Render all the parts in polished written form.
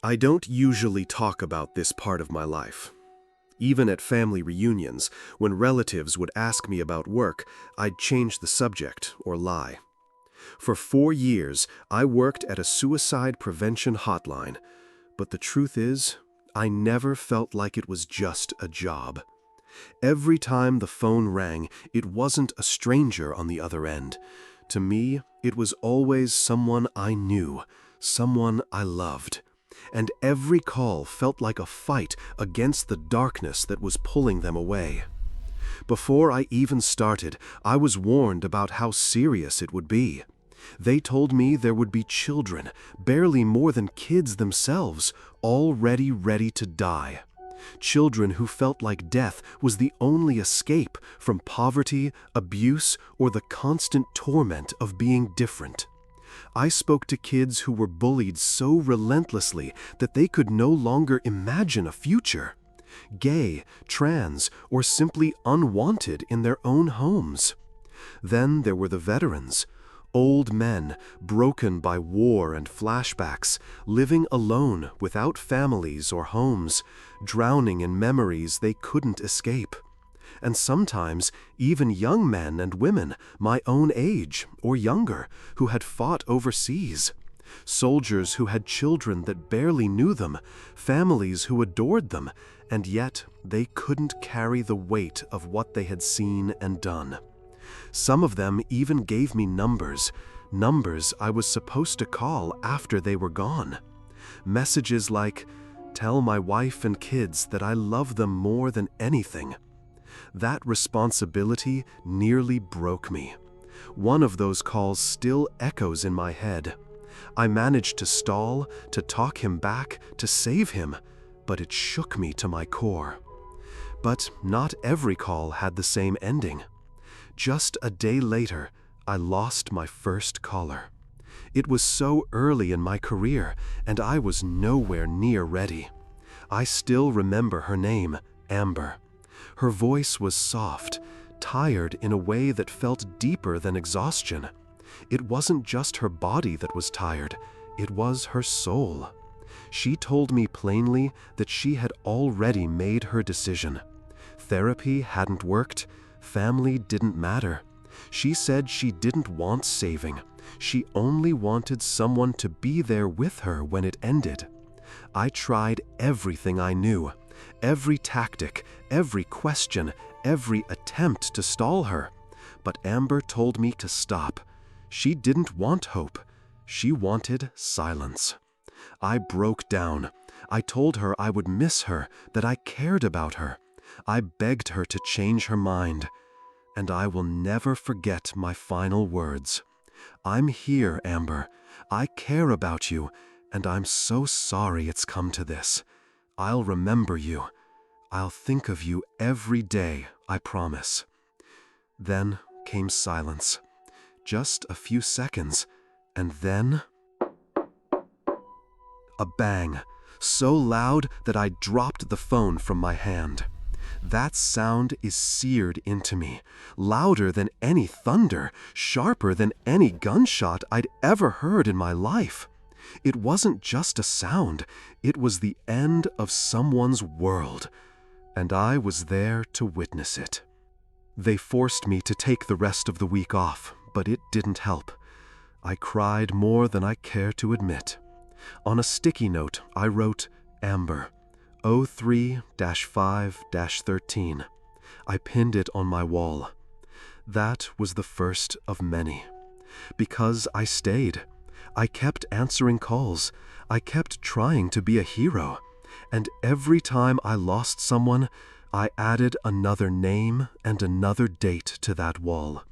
I don't usually talk about this part of my life. Even at family reunions, when relatives would ask me about work, I'd change the subject or lie. For 4 years, I worked at a suicide prevention hotline, but the truth is, I never felt like it was just a job. Every time the phone rang, it wasn't a stranger on the other end. To me, it was always someone I knew, someone I loved. And every call felt like a fight against the darkness that was pulling them away. Before I even started, I was warned about how serious it would be. They told me there would be children, barely more than kids themselves, already ready to die. Children who felt like death was the only escape from poverty, abuse, or the constant torment of being different. I spoke to kids who were bullied so relentlessly that they could no longer imagine a future. Gay, trans, or simply unwanted in their own homes. Then there were the veterans. Old men, broken by war and flashbacks, living alone without families or homes, drowning in memories they couldn't escape. And sometimes even young men and women my own age or younger who had fought overseas. Soldiers who had children that barely knew them, families who adored them, and yet they couldn't carry the weight of what they had seen and done. Some of them even gave me numbers I was supposed to call after they were gone. Messages like, "Tell my wife and kids that I love them more than anything." That responsibility nearly broke me. One of those calls still echoes in my head. I managed to stall, to talk him back, to save him, but it shook me to my core. But not every call had the same ending. Just a day later, I lost my first caller. It was so early in my career, and I was nowhere near ready. I still remember her name, Amber. Her voice was soft, tired in a way that felt deeper than exhaustion. It wasn't just her body that was tired, it was her soul. She told me plainly that she had already made her decision. Therapy hadn't worked. Family didn't matter. She said she didn't want saving. She only wanted someone to be there with her when it ended. I tried everything I knew, every tactic, every question, every attempt to stall her. But Amber told me to stop. She didn't want hope. She wanted silence. I broke down. I told her I would miss her, that I cared about her. I begged her to change her mind. And I will never forget my final words. "I'm here, Amber. I care about you, and I'm so sorry it's come to this. I'll remember you. I'll think of you every day, I promise." Then came silence. Just a few seconds, and then a bang, so loud that I dropped the phone from my hand. That sound is seared into me, louder than any thunder, sharper than any gunshot I'd ever heard in my life. It wasn't just a sound, it was the end of someone's world, and I was there to witness it. They forced me to take the rest of the week off, but it didn't help. I cried more than I care to admit. On a sticky note, I wrote, "Amber, 03-5-13. I pinned it on my wall. That was the first of many. Because I stayed. I kept answering calls. I kept trying to be a hero. And every time I lost someone, I added another name and another date to that wall,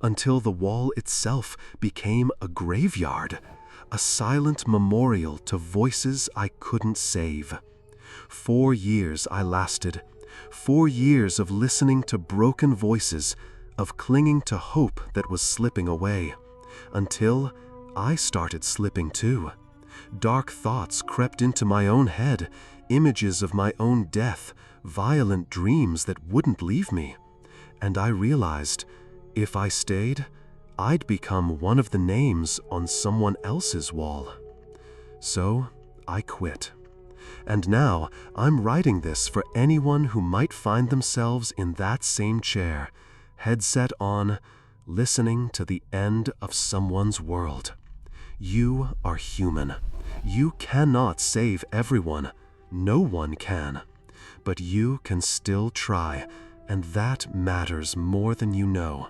until the wall itself became a graveyard, a silent memorial to voices I couldn't save. 4 years I lasted, 4 years of listening to broken voices, of clinging to hope that was slipping away, until I started slipping too. Dark thoughts crept into my own head, images of my own death, violent dreams that wouldn't leave me. And I realized, if I stayed, I'd become one of the names on someone else's wall. So I quit. And now I'm writing this for anyone who might find themselves in that same chair, headset on, listening to the end of someone's world. You are human. You cannot save everyone. No one can. But you can still try, and that matters more than you know.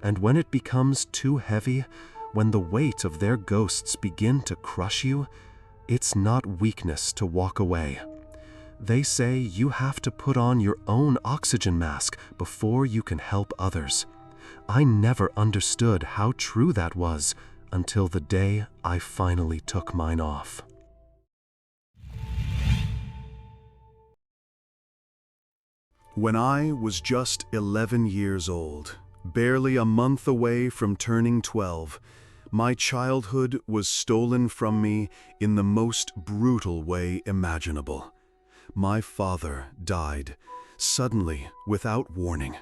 And when it becomes too heavy, when the weight of their ghosts begin to crush you, it's not weakness to walk away. They say you have to put on your own oxygen mask before you can help others. I never understood how true that was until the day I finally took mine off. When I was just 11 years old, barely a month away from turning 12, my childhood was stolen from me in the most brutal way imaginable. My father died, suddenly, without warning.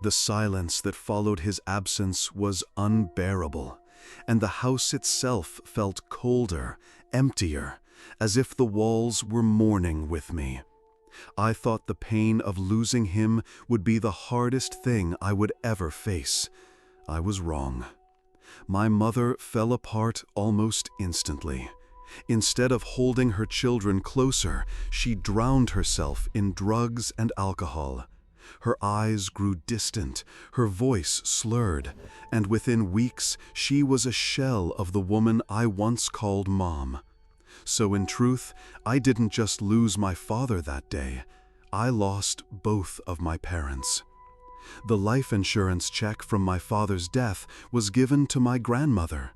The silence that followed his absence was unbearable, and the house itself felt colder, emptier, as if the walls were mourning with me. I thought the pain of losing him would be the hardest thing I would ever face. I was wrong. My mother fell apart almost instantly. Instead of holding her children closer, she drowned herself in drugs and alcohol. Her eyes grew distant, her voice slurred, and within weeks she was a shell of the woman I once called Mom. So in truth, I didn't just lose my father that day, I lost both of my parents. The life insurance check from my father's death was given to my grandmother.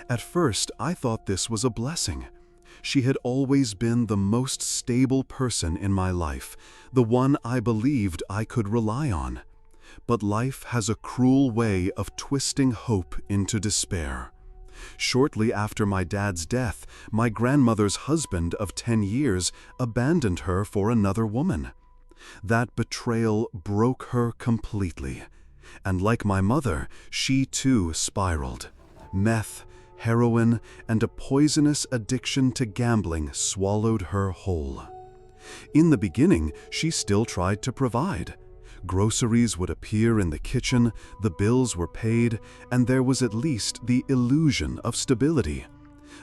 At first, I thought this was a blessing. She had always been the most stable person in my life, the one I believed I could rely on. But life has a cruel way of twisting hope into despair. Shortly after my dad's death, my grandmother's husband of 10 years abandoned her for another woman. That betrayal broke her completely. And like my mother, she too spiraled. Meth, heroin, and a poisonous addiction to gambling swallowed her whole. In the beginning, she still tried to provide. Groceries would appear in the kitchen, the bills were paid, and there was at least the illusion of stability.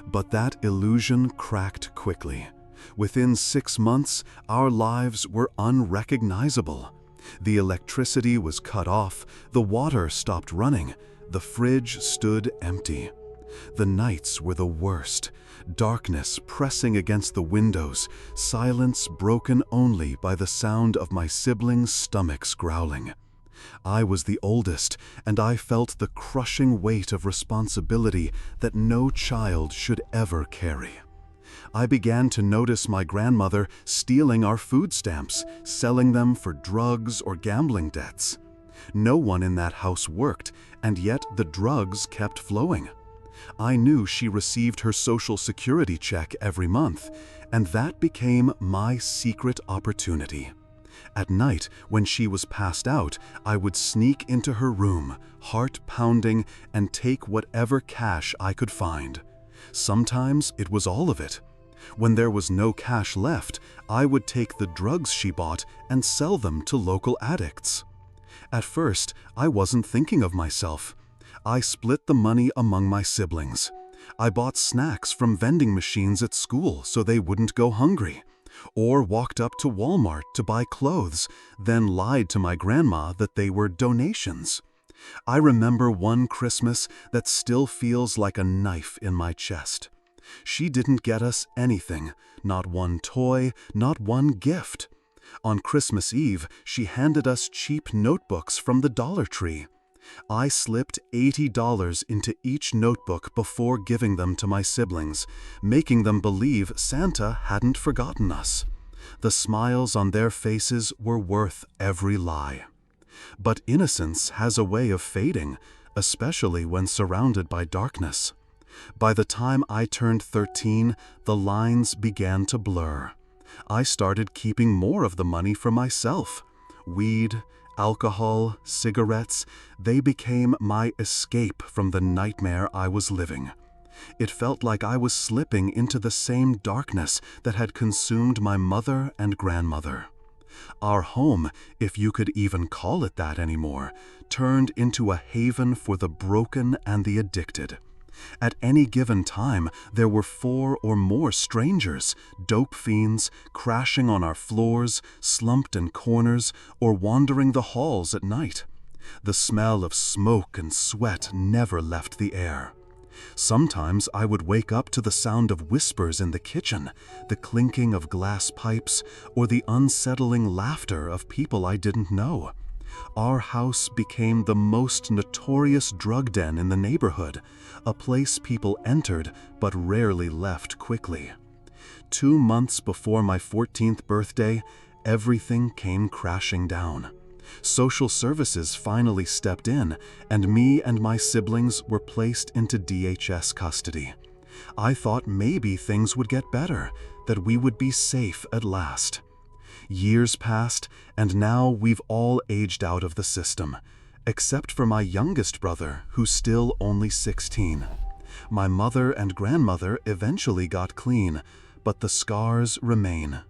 But that illusion cracked quickly. Within 6 months, our lives were unrecognizable. The electricity was cut off, the water stopped running, the fridge stood empty. The nights were the worst, darkness pressing against the windows, silence broken only by the sound of my siblings' stomachs growling. I was the oldest, and I felt the crushing weight of responsibility that no child should ever carry. I began to notice my grandmother stealing our food stamps, selling them for drugs or gambling debts. No one in that house worked, and yet the drugs kept flowing. I knew she received her Social Security check every month, and that became my secret opportunity. At night, when she was passed out, I would sneak into her room, heart pounding, and take whatever cash I could find. Sometimes it was all of it. When there was no cash left, I would take the drugs she bought and sell them to local addicts. At first, I wasn't thinking of myself. I split the money among my siblings. I bought snacks from vending machines at school so they wouldn't go hungry, or walked up to Walmart to buy clothes, then lied to my grandma that they were donations. I remember one Christmas that still feels like a knife in my chest. She didn't get us anything, not one toy, not one gift. On Christmas Eve, she handed us cheap notebooks from the Dollar Tree. I slipped $80 into each notebook before giving them to my siblings, making them believe Santa hadn't forgotten us. The smiles on their faces were worth every lie. But innocence has a way of fading, especially when surrounded by darkness. By the time I turned 13, the lines began to blur. I started keeping more of the money for myself. Weed, alcohol, cigarettes, they became my escape from the nightmare I was living. It felt like I was slipping into the same darkness that had consumed my mother and grandmother. Our home, if you could even call it that anymore, turned into a haven for the broken and the addicted. At any given time, there were 4 or more strangers, dope fiends, crashing on our floors, slumped in corners, or wandering the halls at night. The smell of smoke and sweat never left the air. Sometimes I would wake up to the sound of whispers in the kitchen, the clinking of glass pipes, or the unsettling laughter of people I didn't know. Our house became the most notorious drug den in the neighborhood, a place people entered but rarely left quickly. 2 months before my 14th birthday, everything came crashing down. Social services finally stepped in, and me and my siblings were placed into DHS custody. I thought maybe things would get better, that we would be safe at last. Years passed, and now we've all aged out of the system, except for my youngest brother, who's still only 16. My mother and grandmother eventually got clean, but the scars remain.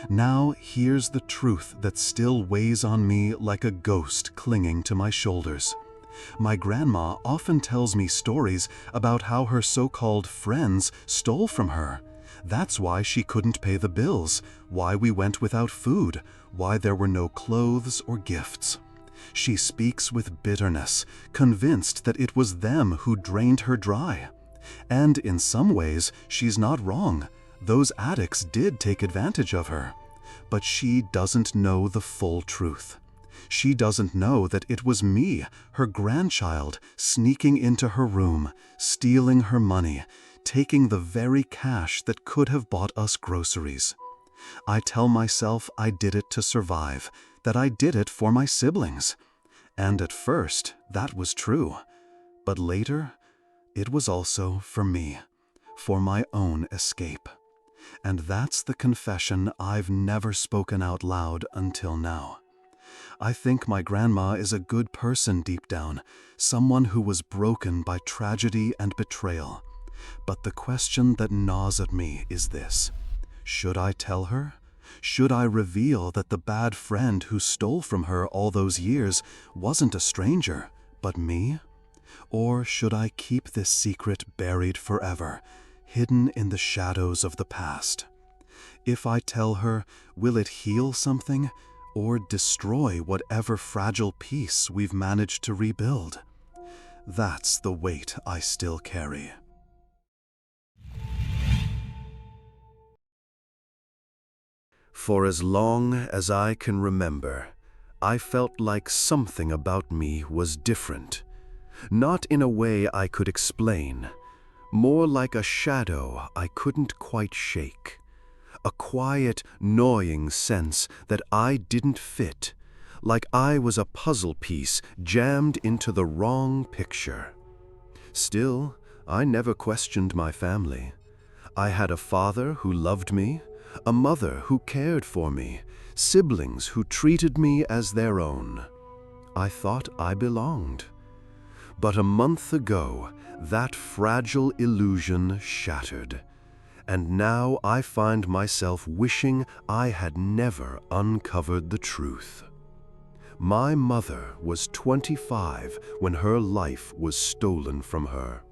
Now here's the truth that still weighs on me like a ghost clinging to my shoulders. My grandma often tells me stories about how her so-called friends stole from her. That's why she couldn't pay the bills, why we went without food, why there were no clothes or gifts. She speaks with bitterness, convinced that it was them who drained her dry. And in some ways, she's not wrong. Those addicts did take advantage of her. But she doesn't know the full truth. She doesn't know that it was me, her grandchild, sneaking into her room, stealing her money, taking the very cash that could have bought us groceries. I tell myself I did it to survive, that I did it for my siblings. And at first, that was true. But later, it was also for me, for my own escape. And that's the confession I've never spoken out loud until now. I think my grandma is a good person deep down, someone who was broken by tragedy and betrayal. But the question that gnaws at me is this: should I tell her? Should I reveal that the bad friend who stole from her all those years wasn't a stranger, but me? Or should I keep this secret buried forever, hidden in the shadows of the past? If I tell her, will it heal something, or destroy whatever fragile piece we've managed to rebuild? That's the weight I still carry. For as long as I can remember, I felt like something about me was different. Not in a way I could explain, more like a shadow I couldn't quite shake. A quiet, gnawing sense that I didn't fit, like I was a puzzle piece jammed into the wrong picture. Still, I never questioned my family. I had a father who loved me, a mother who cared for me, siblings who treated me as their own. I thought I belonged. But a month ago, that fragile illusion shattered. And now I find myself wishing I had never uncovered the truth. My mother was 25 when her life was stolen from her.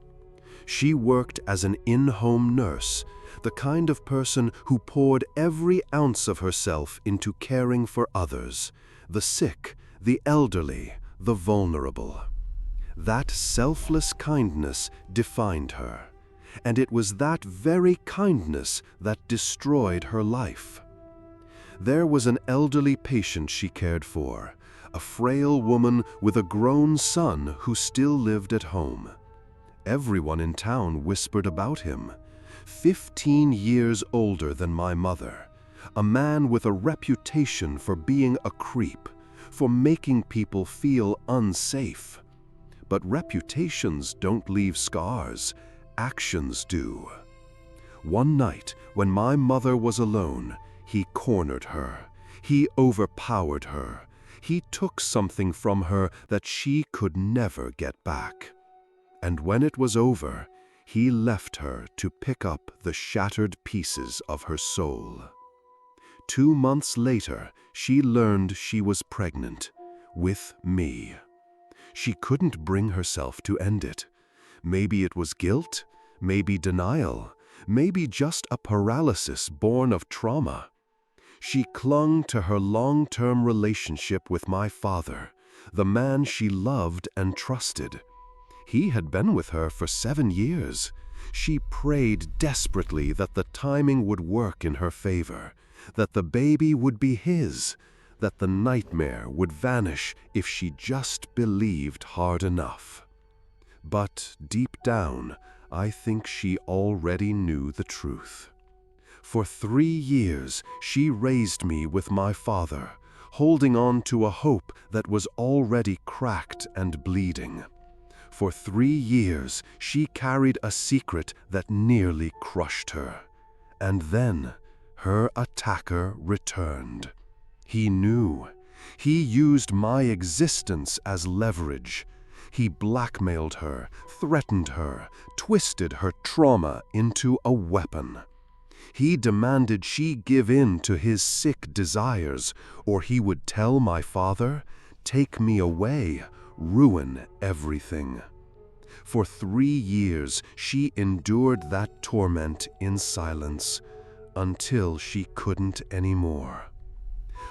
She worked as an in-home nurse, the kind of person who poured every ounce of herself into caring for others, the sick, the elderly, the vulnerable. That selfless kindness defined her, and it was that very kindness that destroyed her life. There was an elderly patient she cared for, a frail woman with a grown son who still lived at home. Everyone in town whispered about him. 15 years older than my mother, a man with a reputation for being a creep, for making people feel unsafe. But reputations don't leave scars, actions do. One night, when my mother was alone, he cornered her. He overpowered her. He took something from her that she could never get back. And when it was over, he left her to pick up the shattered pieces of her soul. 2 months later, she learned she was pregnant with me. She couldn't bring herself to end it. Maybe it was guilt, maybe denial, maybe just a paralysis born of trauma. She clung to her long-term relationship with my father, the man she loved and trusted. He had been with her for 7 years. She prayed desperately that the timing would work in her favor, that the baby would be his, that the nightmare would vanish if she just believed hard enough. But deep down, I think she already knew the truth. For 3 years, she raised me with my father, holding on to a hope that was already cracked and bleeding. For 3 years, she carried a secret that nearly crushed her. And then, her attacker returned. He knew. He used my existence as leverage. He blackmailed her, threatened her, twisted her trauma into a weapon. He demanded she give in to his sick desires, or he would tell my father, take me away, ruin everything. For 3 years, she endured that torment in silence, until she couldn't anymore.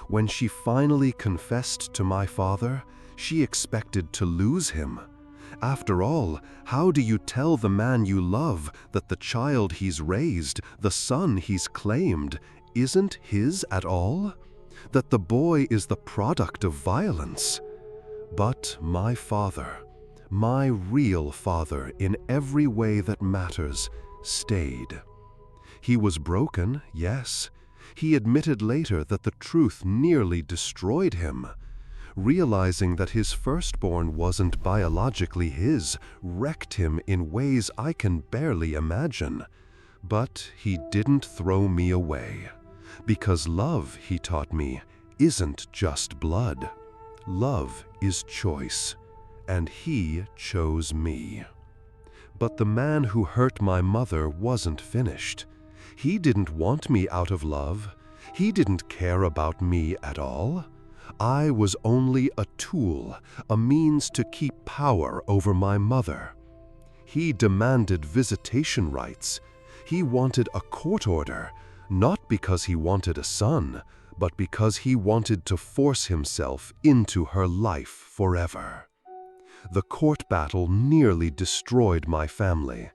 When she finally confessed to my father, she expected to lose him. After all, how do you tell the man you love that the child he's raised, the son he's claimed, isn't his at all? That the boy is the product of violence? But my father, my real father in every way that matters, stayed. He was broken, yes. He admitted later that the truth nearly destroyed him. Realizing that his firstborn wasn't biologically his wrecked him in ways I can barely imagine. But he didn't throw me away. Because love, he taught me, isn't just blood. Love is choice. And he chose me. But the man who hurt my mother wasn't finished. He didn't want me out of love. He didn't care about me at all. I was only a tool, a means to keep power over my mother. He demanded visitation rights. He wanted a court order, not because he wanted a son, but because he wanted to force himself into her life forever. The court battle nearly destroyed my family.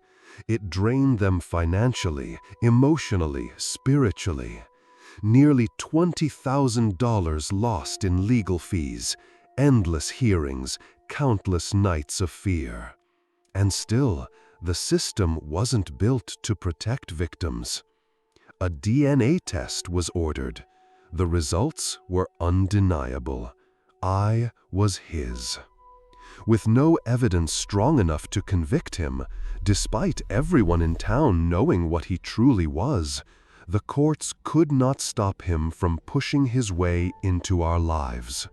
It drained them financially, emotionally, spiritually. Nearly $20,000 lost in legal fees, endless hearings, countless nights of fear. And still, the system wasn't built to protect victims. A DNA test was ordered. The results were undeniable. I was his. With no evidence strong enough to convict him, despite everyone in town knowing what he truly was, the courts could not stop him from pushing his way into our lives.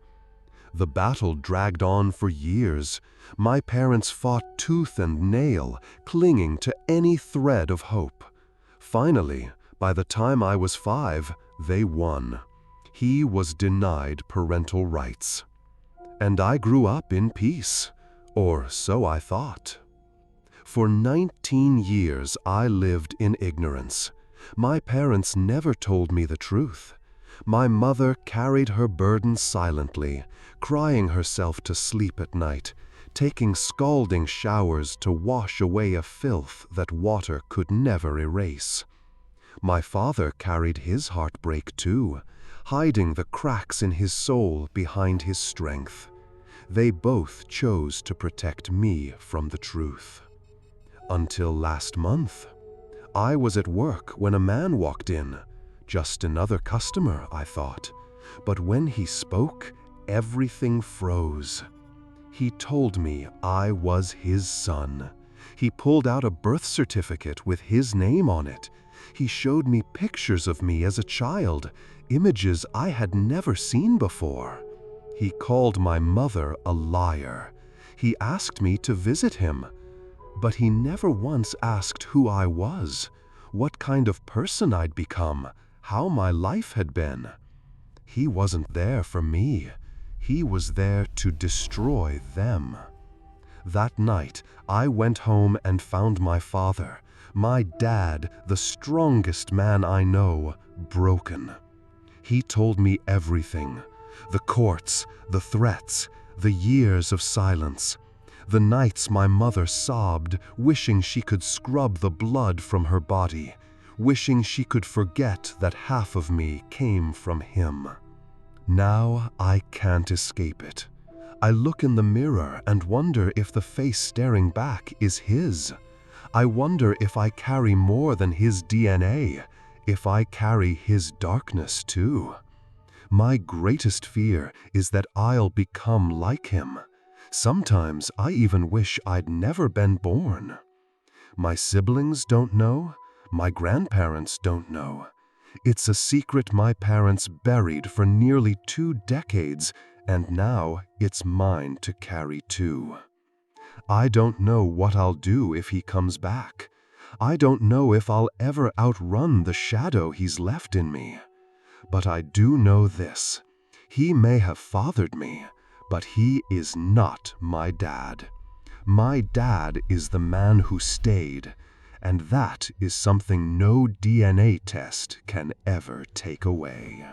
The battle dragged on for years. My parents fought tooth and nail, clinging to any thread of hope. Finally, by the time I was 5, they won. He was denied parental rights. And I grew up in peace, or so I thought. For 19 years I lived in ignorance. My parents never told me the truth. My mother carried her burden silently, crying herself to sleep at night, taking scalding showers to wash away a filth that water could never erase. My father carried his heartbreak too, hiding the cracks in his soul behind his strength. They both chose to protect me from the truth. Until last month. I was at work when a man walked in. Just another customer, I thought. But when he spoke, everything froze. He told me I was his son. He pulled out a birth certificate with his name on it. He showed me pictures of me as a child, images I had never seen before. He called my mother a liar. He asked me to visit him. But he never once asked who I was, what kind of person I'd become, how my life had been. He wasn't there for me. He was there to destroy them. That night, I went home and found my father, my dad, the strongest man I know, broken. He told me everything. The courts, the threats, the years of silence. The nights my mother sobbed, wishing she could scrub the blood from her body, wishing she could forget that half of me came from him. Now I can't escape it. I look in the mirror and wonder if the face staring back is his. I wonder if I carry more than his DNA, if I carry his darkness too. My greatest fear is that I'll become like him. Sometimes I even wish I'd never been born. My siblings don't know. My grandparents don't know. It's a secret my parents buried for nearly 2 decades, and now it's mine to carry too. I don't know what I'll do if he comes back. I don't know if I'll ever outrun the shadow he's left in me. But I do know this. He may have fathered me, but he is not my dad. My dad is the man who stayed, and that is something no DNA test can ever take away.